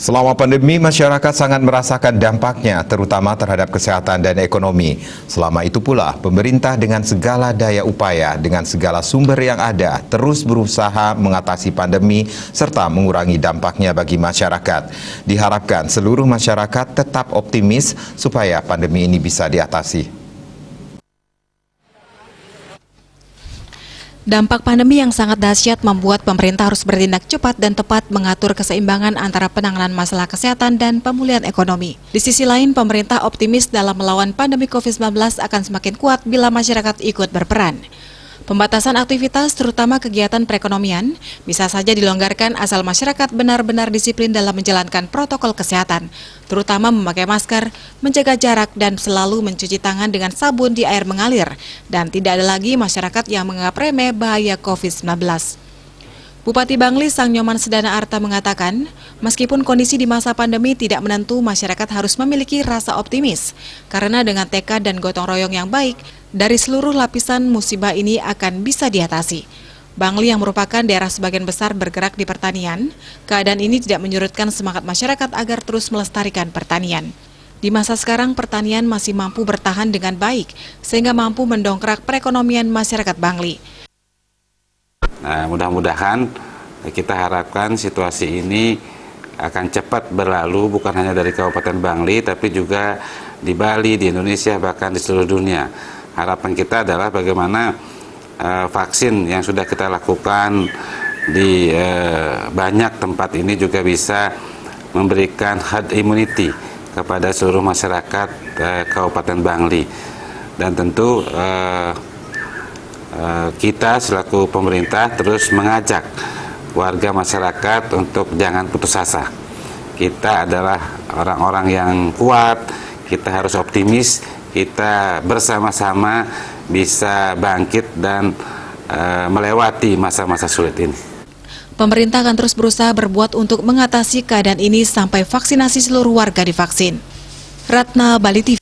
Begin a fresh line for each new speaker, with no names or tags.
Selama pandemi, masyarakat sangat merasakan dampaknya, terutama terhadap kesehatan dan ekonomi. Selama itu pula, pemerintah dengan segala daya upaya, dengan segala sumber yang ada, terus berusaha mengatasi pandemi serta mengurangi dampaknya bagi masyarakat. Diharapkan seluruh masyarakat tetap optimis supaya pandemi ini bisa diatasi.
Dampak pandemi yang sangat dahsyat membuat pemerintah harus bertindak cepat dan tepat mengatur keseimbangan antara penanganan masalah kesehatan dan pemulihan ekonomi. Di sisi lain, pemerintah optimis dalam melawan pandemi COVID-19 akan semakin kuat bila masyarakat ikut berperan. Pembatasan aktivitas, terutama kegiatan perekonomian, bisa saja dilonggarkan asal masyarakat benar-benar disiplin dalam menjalankan protokol kesehatan, terutama memakai masker, menjaga jarak, dan selalu mencuci tangan dengan sabun di air mengalir, dan tidak ada lagi masyarakat yang menganggap remeh bahaya COVID-19. Bupati Bangli Sang Nyoman Sedana Arta mengatakan, meskipun kondisi di masa pandemi tidak menentu, masyarakat harus memiliki rasa optimis, karena dengan tekad dan gotong royong yang baik, dari seluruh lapisan musibah ini akan bisa diatasi. Bangli yang merupakan daerah sebagian besar bergerak di pertanian, keadaan ini tidak menyurutkan semangat masyarakat agar terus melestarikan pertanian. Di masa sekarang, pertanian masih mampu bertahan dengan baik, sehingga mampu mendongkrak perekonomian masyarakat Bangli.
Nah, mudah-mudahan kita harapkan situasi ini akan cepat berlalu, bukan hanya dari Kabupaten Bangli, tapi juga di Bali, di Indonesia, bahkan di seluruh dunia. Harapan kita adalah bagaimana vaksin yang sudah kita lakukan di banyak tempat ini juga bisa memberikan herd immunity kepada seluruh masyarakat Kabupaten Bangli. Dan tentu kita selaku pemerintah terus mengajak warga masyarakat untuk jangan putus asa. Kita adalah orang-orang yang kuat, kita harus optimis, kita bersama-sama bisa bangkit dan melewati masa-masa sulit ini.
Pemerintah akan terus berusaha berbuat untuk mengatasi keadaan ini sampai vaksinasi seluruh warga divaksin. Ratna, Bali TV.